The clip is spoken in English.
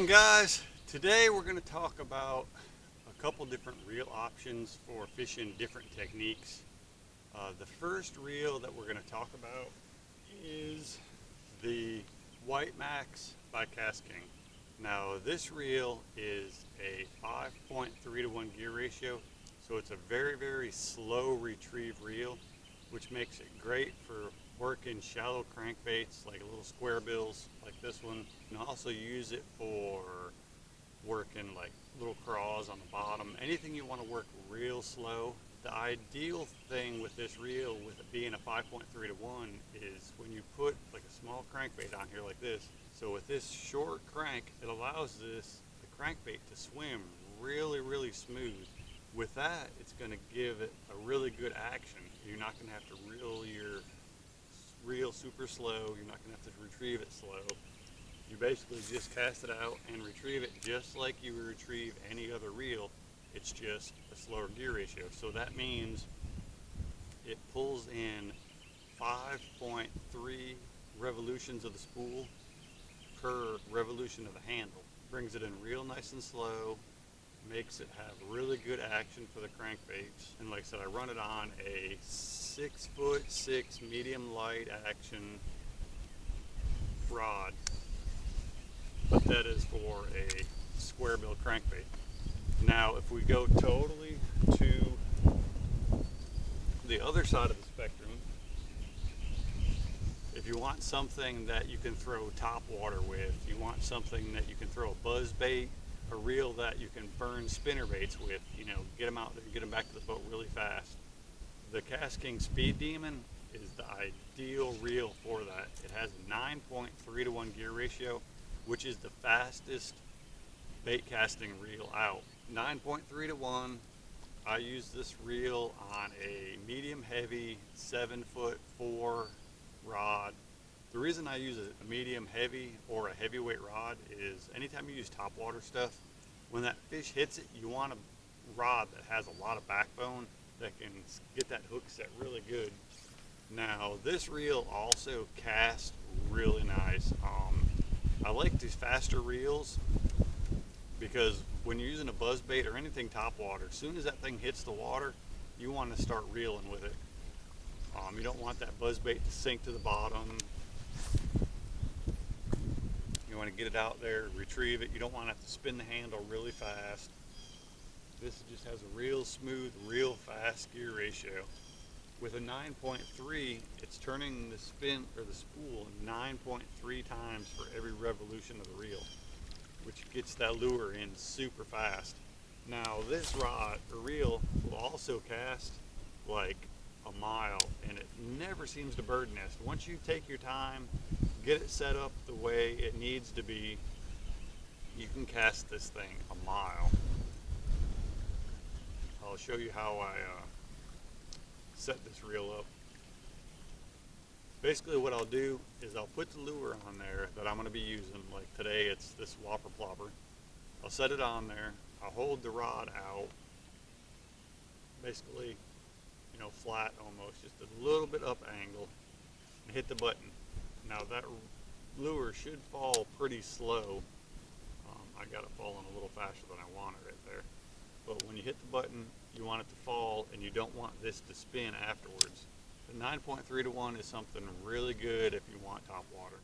going, guys? Today we're going to talk about a couple different reel options for fishing different techniques. The first reel that we're going to talk about is the White Max by KastKing. Now this reel is a 5.3 to 1 gear ratio, so it's a very slow retrieve reel, which makes it great for working shallow crankbaits like little square bills like this one. You can also use it for working like little craws on the bottom, anything you want to work real slow. The ideal thing with this reel, with it being a 5.3 to 1, is when you put like a small crankbait on here like this. So with this short crank, it allows the crankbait to swim really smooth. With that, it's going to give it a really good action. You're not going to have to reel your reel super slow. You're not going to have to retrieve it slow. You basically just cast it out and retrieve it just like you would retrieve any other reel. It's just a slower gear ratio. So that means it pulls in 5.3 revolutions of the spool per revolution of the handle. Brings it in real nice and slow, makes it have really good action for the crankbaits. And like I said, I run it on a 6'6" medium light action rod, but that is for a square bill crankbait. Now if we go totally to the other side of the spectrum, if you want something that you can throw top water with, you want something that you can throw a buzzbait, a reel that you can burn spinner baits with, you know, get them out there and get them back to the boat really fast. The KastKing Speed Demon is the ideal reel for that. It has a 9.3 to 1 gear ratio, which is the fastest bait casting reel out. 9.3 to 1. I use this reel on a medium heavy 7'4" rod. The reason I use a medium heavy or a heavyweight rod is anytime you use top water stuff, when that fish hits it, you want a rod that has a lot of backbone that can get that hook set really good. Now this reel also casts really nice. I like these faster reels because when you're using a buzzbait or anything top water, as soon as that thing hits the water, you want to start reeling with it. You don't want that buzzbait to sink to the bottom. You want to get it out there, retrieve it. You don't want to have to spin the handle really fast. This just has a real smooth, real fast gear ratio. With a 9.3, it's turning the spin or the spool 9.3 times for every revolution of the reel, which gets that lure in super fast. Now this rod or reel will also cast like a mile, and it never seems to bird nest. Once you take your time, get it set up the way it needs to be, you can cast this thing a mile. I'll show you how I set this reel up. Basically what I'll do is I'll put the lure on there that I'm going to be using. Like today it's this whopper plopper. I'll set it on there. I'll hold the rod out, basically, you know, flat almost, just a little bit up angle, and hit the button. Now that lure should fall pretty slow. I got it falling a little faster than I want it right there. But when you hit the button, you want it to fall, and you don't want this to spin afterwards. The 9.3 to 1 is something really good if you want top water.